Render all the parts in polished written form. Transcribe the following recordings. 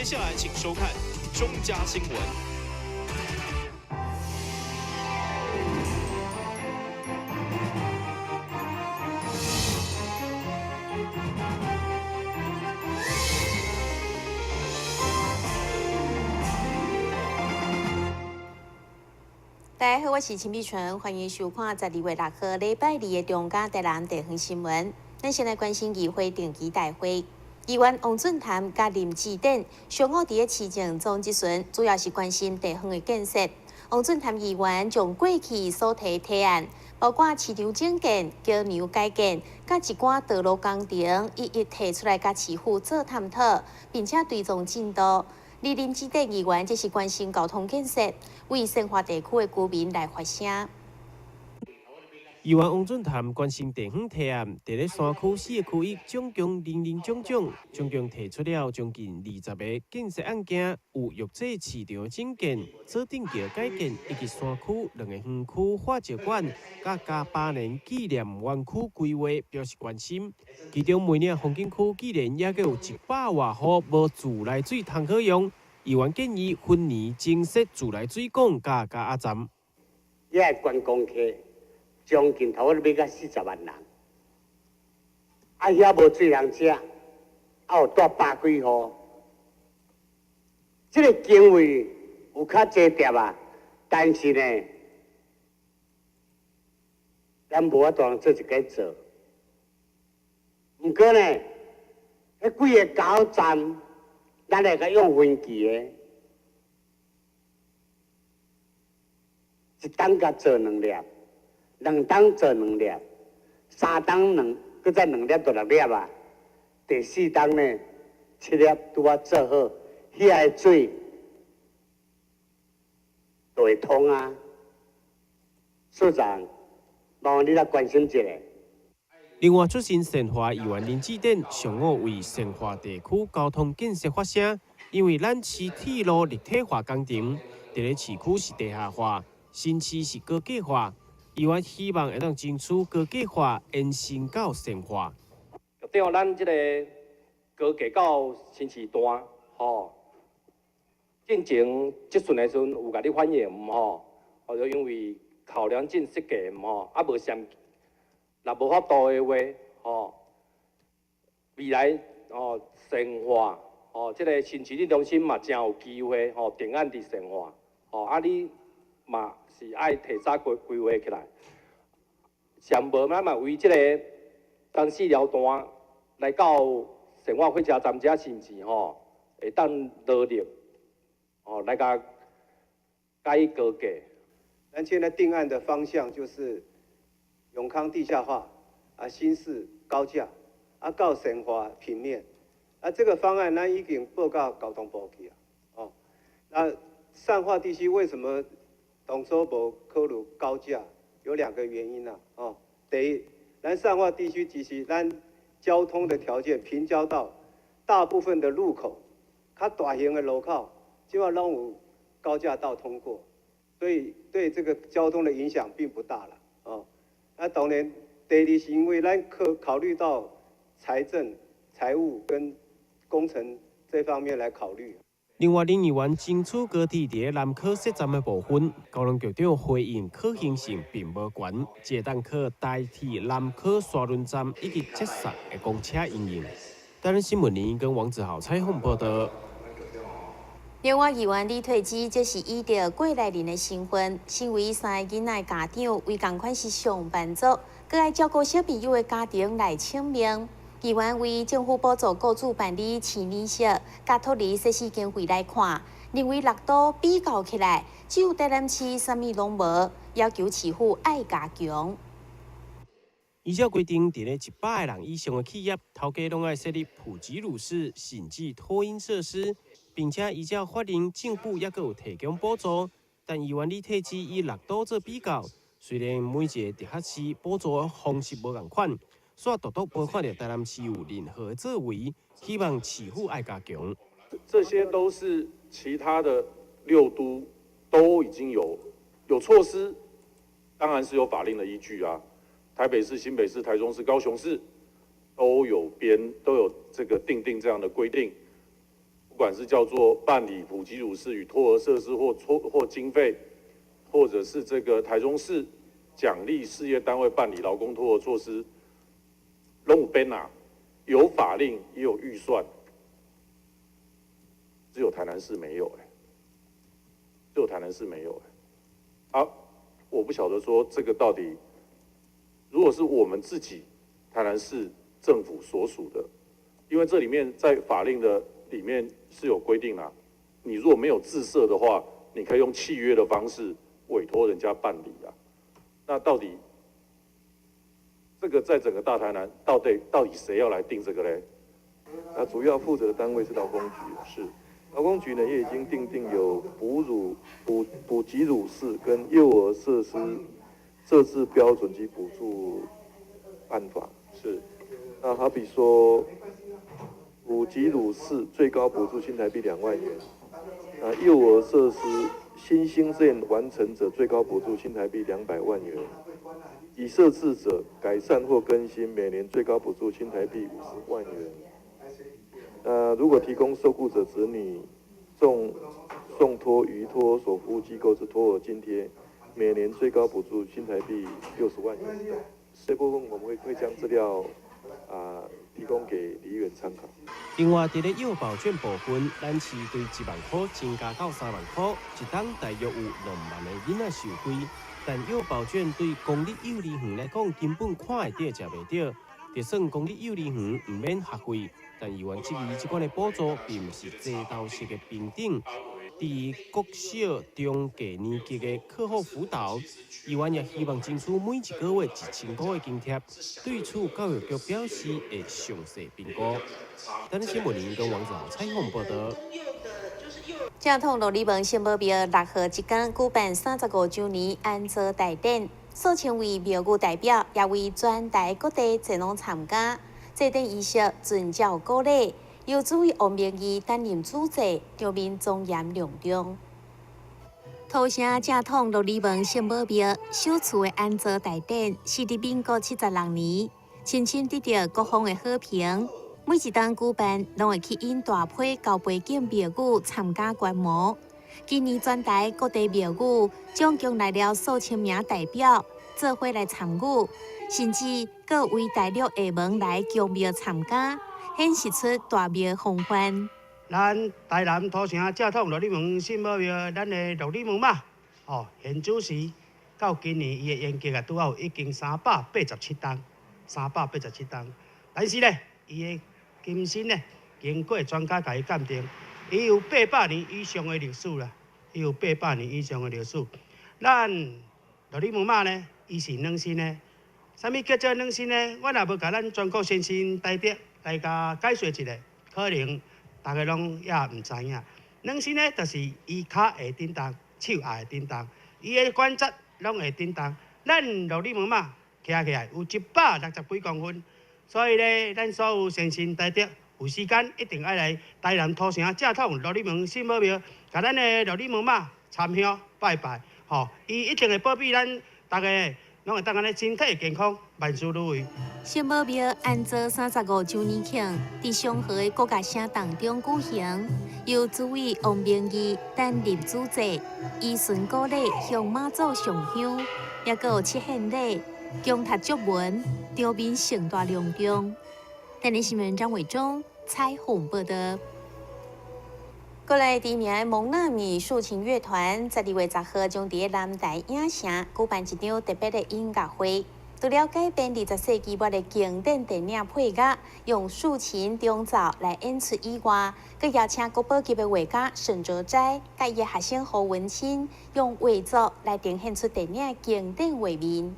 接下来请收看中嘉新闻。大家好，我是陈碧纯，欢迎收看12月6号礼拜2的中嘉台南地方新闻。咱先来关心议会定期大会，议员王俊潭甲林志典上午伫市政总质询，主要是关心地方的建设。王俊潭议员将过去所提提案，包括市场整建、桥梁改建，甲一寡道路工程，一一提出来甲市府做探讨，并且追踪进度。而林志典议员则是关心交通建设，为生活地区的居民来发声。议员王俊潭关心地方提案，伫咧山区4个区域总共零总总提出了将近20个建设案件，有玉制市场整建、左顶桥改建，以及山区2个园区化石馆、甲加8年纪念园区规划表示关心。其中每年风景区既然也有100多户无自来水通可用，议员建议分年增设自来水管加加压站。遐观光客。将近头要到40万人，遐无水通食，有住100几户。这个经费有较济点啊，但是呢，咱无法度做一个做。不过呢，迄几个加油站，咱会甲用分期的，一档甲做2粒。2档做2粒，3档搁再2粒就6粒啊。第4档呢，7粒拄啊做好，遐个水就会通啊。所长，麻烦你来关心一下。另外，出身善化议员林志典上午为善化地区交通建设发声，因为咱市铁路立体化工程，伫咧市区是地下化，新市是高架化。议员希望会当争取高架化延伸到善化。对哦，咱这个高架到新市段，进前即阵的时阵有甲你反映就因为考量进设计无相，若无法度的话，未来善化这个新市政中心嘛，真有机会定案伫善化你嘛。是爱提早规划起来，上无咱嘛为即个东四条段来到善化火车站遮，是毋是会当努力来甲伊高架？咱现在定案的方向就是永康地下化新市高架到善化平面这个方案咱已经报告交通部去那善化地区为什么？当初无考虑高架，有2个原因第一，咱善化地区其实咱交通的条件平交道，大部分的路口，较大型的路口，基本上拢有高架道通过，所以对这个交通的影响并不大了当然，第二是因为咱考虑到财政、财务跟工程这方面来考虑。另外，林议员争取高铁伫南科设站的部分，交通局长回应可行性并无悬，只当可代替南科沙仑站以及捷萨的公车营运。台湾新闻林跟王子豪采访报道。另外，议员李退基则是依照过来人的身份，身为3个囡仔家长，为同款是上班族，佮爱照顾小朋友的家庭来请命。议员为政府补助雇主办理青年宿，甲脱离设施经费来看，认为6都比较起来，只有台南市啥物拢无，要求市府爱加强。依照规定，伫咧100个人以上的企业，头家拢爱设立普及乳室、审计托婴设施，并且依照法令，政府也有提供补助。但议员李退基以6都做比较，虽然每一个直辖市补助的方式无同款。煞独独无看到台南市有任何作为，希望市府爱加强。这些都是其他的6都都已经有措施，当然是有法令的依据啊。台北市、新北市、台中市、高雄市都有这个定这样的规定。不管是叫做办理普及乳事与托儿设施或经费，或者是这个台中市奖励事业单位办理劳工托儿措施，拢有编啊，有法令也有预算，只有台南市没有只有台南市没有啊，我不晓得说这个到底，如果是我们自己台南市政府所属的，因为这里面在法令的里面是有规定啦，你如果没有自设的话，你可以用契约的方式委托人家办理啊。那到底这个在整个大台南，到底谁要来定这个嘞？那主要负责的单位是劳工局，是劳工局呢也已经订定有补给乳事跟幼儿设施设置标准及补助办法，是。那好比说，补给乳事最高补助新台币2万元，幼儿设施新兴建完成者最高补助新台币200万元，已设置者改善或更新每年最高补助新台币50万元。如果提供受雇者子女送托、予托所服务机构之托儿津贴，每年最高补助新台币60万元。这部分我们会将资料提供给李议员参考。另外，伫咧幼保券部分，咱市对1万块增加到3万块，一档大约有2万个囡仔受惠。但幼保券对公立幼儿园来讲，根本看会到食袂到。就算公立幼儿园唔免学费，但议员质疑这款的补助并不是制度式的平等。伫国小中低年级的课后辅导，议员也希望争取每一个月1000块的津贴。对此，教育局表示会详细评估。咱新闻联跟王子豪采访报道。正统罗里文新宝庙6号一天举办35周年安座大典，数千位庙宇代表也为全台各地前往参加。这等仪式遵照古礼，由主委王明义担任主祭，场面庄严隆重。土城正统罗里文新宝庙首次的安座大典是伫民国76年，深深得到各方的好评。每一档举办，拢会去引大批高背景庙宇参加观摩。今年全台各地庙宇总共来了数千名代表做伙来参与，甚至各为大陆厦门来供庙参加，显示出大庙风范。咱台南土城正统罗里文新宝庙，咱的罗里文嘛，现主时到今年伊的延期拄好已经387档，387档。但是咧，伊的金身咧，经过专家甲伊鉴定，伊有800年以上的历史啦，咱罗里文嘛呢，伊是软身的。啥物叫做软身呢？我若无甲咱全国先进台德来甲解说一下，可能大家拢也毋知影。软身呢，就是伊骹会震动，手也会震动，伊的关节拢会震动。咱罗里文嘛，徛起来有160几公分。所以咧，咱所有先进台德有时间一定要来台南土城正统罗里文新宝庙，甲咱的罗里文嘛参香拜拜，伊一定会保庇咱大家，拢会当安尼身体健康，万事如意。新宝庙安座35周年庆伫上河的国家省当中举行，由主委王明义担任主祭，依循古礼向妈祖上香，也阁有7献礼。供读祝文，场面盛大隆重。台南新闻张伟忠采访报道。过来知名的蒙娜米竖琴乐团12月10号将伫南台影城举办一场特别的音乐会。除了改编20世纪末的经典电影配乐，用竖琴中奏来演出以外，佮邀请国宝级的画家沈哲斋，佮伊的学生胡文清，用画作来呈现出电影经典画面。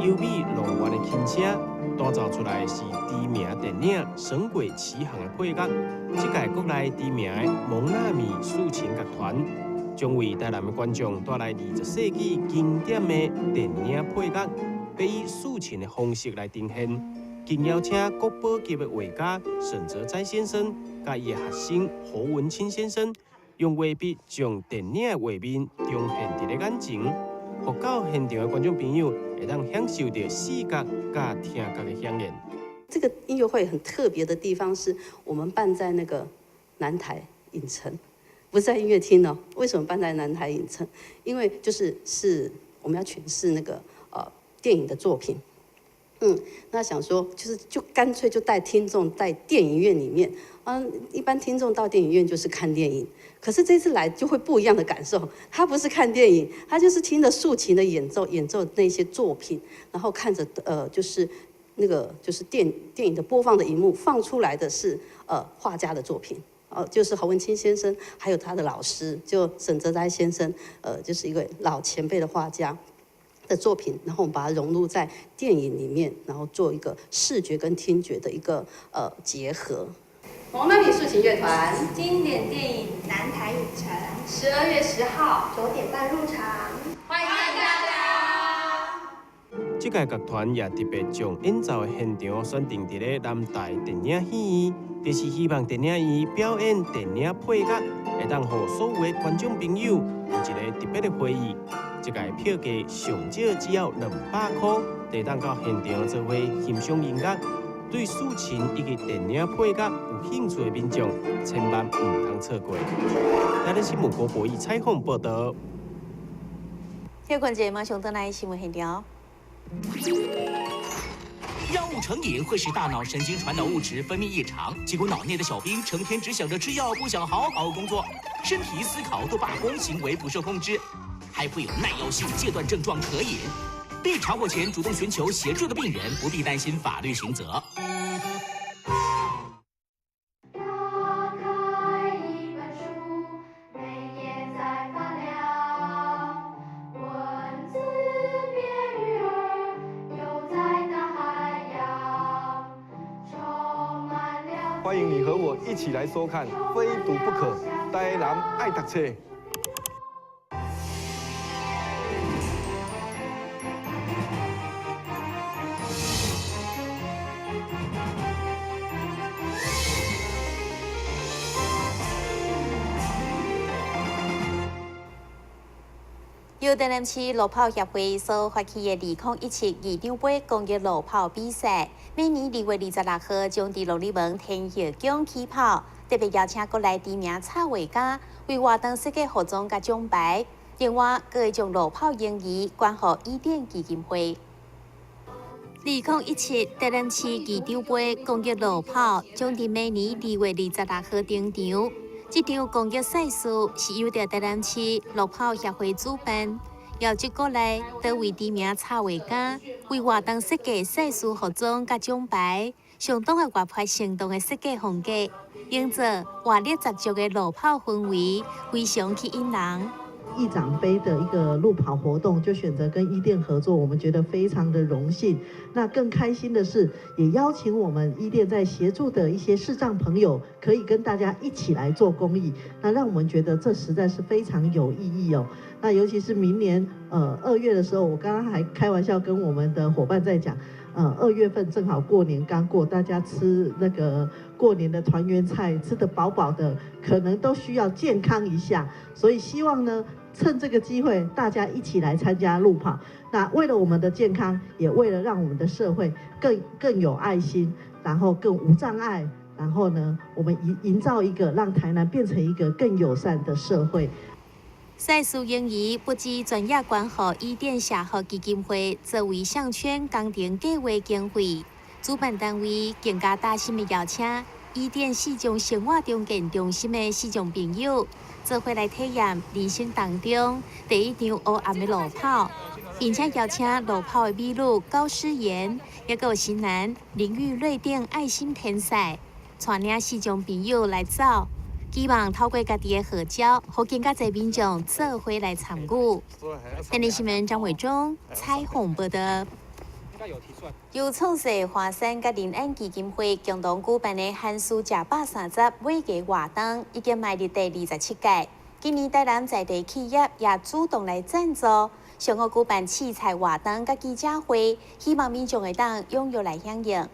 优美浪漫的轻声，打造出来是知名电影《神鬼奇航》的配乐。这届国内知名的蒙娜米竖琴乐团，将为台南的观众带来20世纪经典的电影配角，并以抒情的方式来呈现。更邀请国宝级的画家沈哲哉先生，甲伊的学生何文清先生，用画笔将电影的画面重现伫咧眼前，互到现场的观众朋友会当享受到视觉甲听觉的响应。这个音乐会很特别的地方是，我们办在那个南台影城，不是在音乐厅哦。为什么办在南台影城？因为是我们要诠释那个电影的作品。那想说就干脆就带听众在电影院里面，一般听众到电影院就是看电影，可是这次来就会不一样的感受，他不是看电影，他就是听着竖琴的演奏那些作品，然后看着就是那个就是电影的播放的荧幕放出来的是画家的作品。就是侯文清先生，还有他的老师，就沈哲哉先生，就是一个老前辈的画家的作品，然后我们把它融入在电影里面，然后做一个视觉跟听觉的一个结合。红灯里竖琴乐团经典电影《南台影城》12月10号9点半入场，欢迎大家！这届乐团也特别将演奏的现场选定伫咧南台电影戏院，就是希望电影院表演电影配角，会当互所有的观众朋友有一个特别的回忆。这届票价上少只要200块，就当到现场做伙欣赏音乐。对竖琴以及电影配角有兴趣的民众，千万唔通错过。台南新闻郭博义采访报道。休困者马上转来新闻现场。药物成瘾会使大脑神经传导物质分泌异常，结果脑内的小兵成天只想着吃药，不想好好工作，身体思考都罢工，行为不受控制，还会有耐药性戒断症状可引。被查获前主动寻求协助的病人不必担心法律刑责。欢迎你和我一起来收看《非读不可》，台南爱读册。由台南市路跑协会所发起的2017二场杯公益路跑比赛，每年2月26号将伫鹿里门天后宫起跑，特别邀请国内知名插画家为活动设计服装甲奖牌，另外阁会将路跑盈余捐予伊甸基金会。2017台南市二场杯公益路跑将伫每年2月26号登场。这场公益赛事是由台南市路跑协会主办，邀集国内多位知名插画家为活动设计赛事服装甲奖牌，相当的活泼生动的设计风格，营造活力十足的路跑氛围，非常吸引人。议长杯的一个路跑活动，就选择跟伊甸合作，我们觉得非常的荣幸。那更开心的是，也邀请我们伊甸在协助的一些视障朋友，可以跟大家一起来做公益，那让我们觉得这实在是非常有意义哦。那尤其是明年2月的时候，我刚刚还开玩笑跟我们的伙伴在讲。2月份正好过年刚过，大家吃那个过年的团圆菜，吃得饱饱的，可能都需要健康一下，所以希望呢，趁这个机会，大家一起来参加路跑。那为了我们的健康，也为了让我们的社会更有爱心，然后更无障碍，然后呢，我们营造一个让台南变成一个更友善的社会。赛事盈余不止专业捐予伊甸社福基金会作为项圈工程计划经费，主办单位更加大心的邀请伊甸视障生活中健中心的视障朋友，做伙来体验人生当中第一场黑暗的路跑，并且邀请路跑的美女高诗妍，也有新男林玉瑞等爱心天使，带领视障朋友来走。希望透过家己的号召，互更加侪民众做伙来参与。台南新闻张伟忠采访报道。由创世华山甲林安基金会共同举办的寒暑假830尾牙活动，已经迈入第27届。今年台南在地企业也主动来赞助，上个举办器材活动甲记者会，希望民众会当踊跃来响应。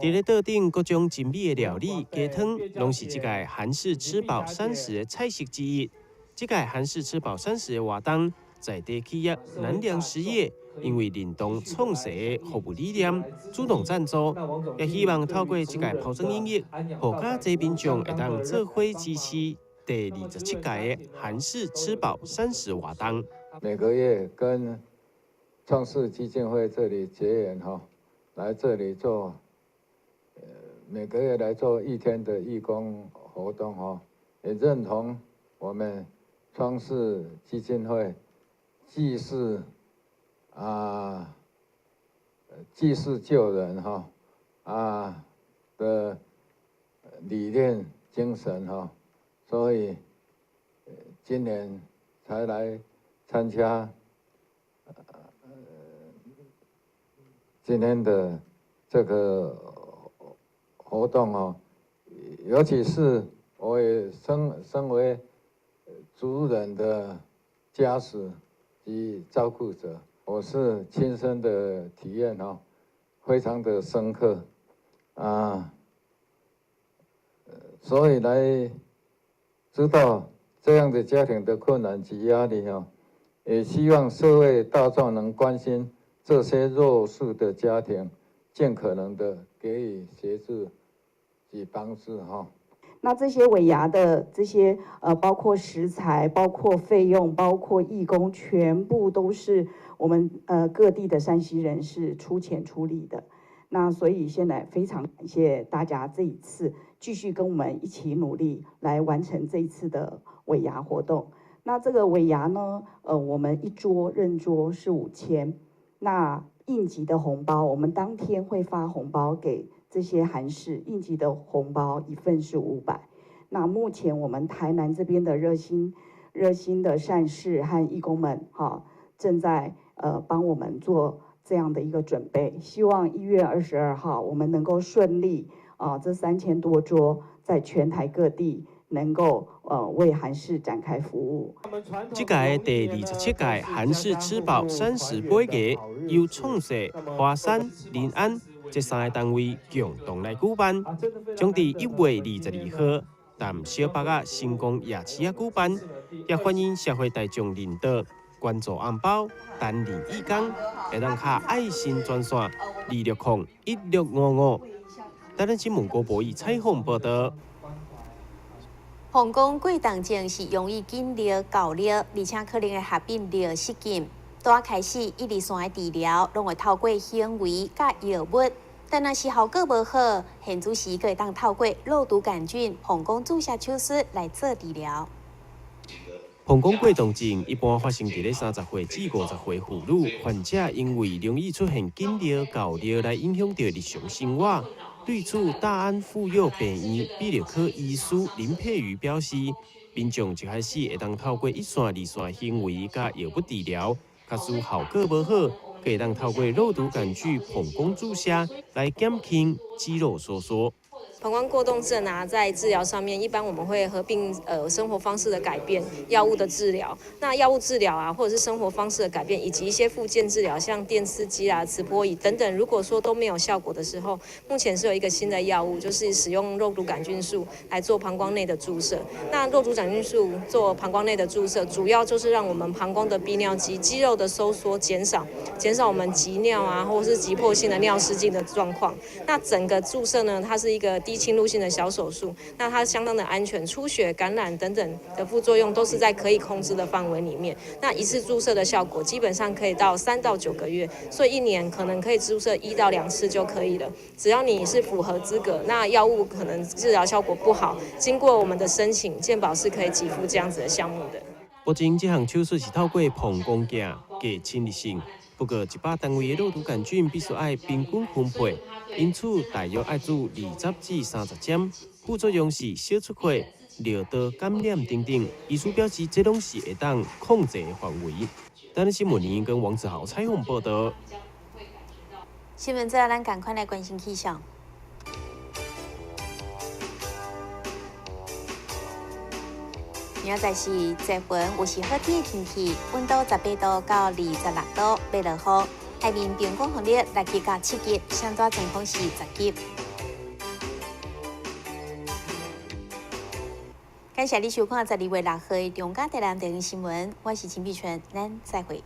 伫咧桌顶各种精美的料理、鸡汤，拢是即届韩式吃饱30的菜色之一。即届韩式吃饱30的活动，在地企业南良实业因为认同创新的服务理念，主动赞助，也希望透过即届抛砖引玉，互较侪民众会当做伙支持第27届的韩式吃饱30活动。每个月跟创世基金会这里结缘来这里做。每个月来做1天的义工活动也认同我们创世基金会济世救人的理念精神所以今年才来参加今天的这个活动尤其是我也身为族人的家属及照顾者，我是亲身的体验非常的深刻所以来知道这样的家庭的困难及压力也希望社会大众能关心这些弱势的家庭，尽可能的给予协助及帮助那这些尾牙的这些包括食材、包括费用、包括义工，全部都是我们各地的山西人士出钱出力的。那所以现在非常感谢大家这一次继续跟我们一起努力来完成这一次的尾牙活动。那这个尾牙呢，我们一桌认桌是5000，那应急的红包，我们当天会发红包给这些韩式应急的红包，1份是500。那目前我们台南这边的热心的善事和义工们正在帮我们做这样的一个准备，希望1月22号我们能够顺利这3000多桌在全台各地能够为韩式展开服务。这届第27届韩式吃饱30杯节，由创世、华山、临安这3个单位共同来举办，将伫1月22号淡小北仔成功夜市举办，也欢迎社会大众认到关注红包、单人义工，会当卡爱心专线2601655。台南新闻郭博义采访报道。皇宫过动症是容易紧尿、搞尿，而且可能会合并尿失禁。大开始1、2线的治疗，拢会透过行为甲药物，但若是效果无好，现主时可以当透过肉毒杆菌、膀胱注射手术来做治疗。膀胱过动症一般发生伫咧30岁至50岁妇女，患者因为容易出现紧尿、搞尿来影响到日常生活。对此，大安妇幼病院泌尿科医师林佩瑜表示，民众一开始会当透过1线、2线行为甲药物治疗，假使效果无好，可以当透过肉毒杆菌膀胱注射来减轻肌肉收缩。膀胱过动症在治疗上面，一般我们会合并生活方式的改变、药物的治疗。那药物治疗或者是生活方式的改变，以及一些复健治疗，像电刺激磁波仪等等，如果说都没有效果的时候，目前是有一个新的药物，就是使用肉毒杆菌素来做膀胱内的注射。那肉毒杆菌素做膀胱内的注射，主要就是让我们膀胱的泌尿肌肌肉的收缩减少我们急尿或者是急迫性的尿失禁的状况。那整个注射呢，它是一个低侵入性的小手术，那它相当的安全，出血、感染等等的副作用都是在可以控制的范围里面。那一次注射的效果基本上可以到3到9个月，所以1年可能可以注射1到2次就可以了。只要你是符合资格，那药物可能治疗效果不好，经过我们的申请，健保是可以给付这样子的项目的。目前这项手术是透过膀胱镜加侵入性。不过100单位的肉毒杆菌必须爱平均分配，因此大约爱注20至30针，副作用是小出血、尿道感染等等。医师表示，这拢是会当控制的范围。台南新闻林跟王子豪采访报道。新闻之后，咱赶快来关心气象。明仔载是节分，有时好天的天气，温度18度到26度，要落雨。海面平均风力6级到7级，上大阵风是10级。感谢你收看12月6号的中嘉台南电视新闻，我是陈碧泉，咱再会。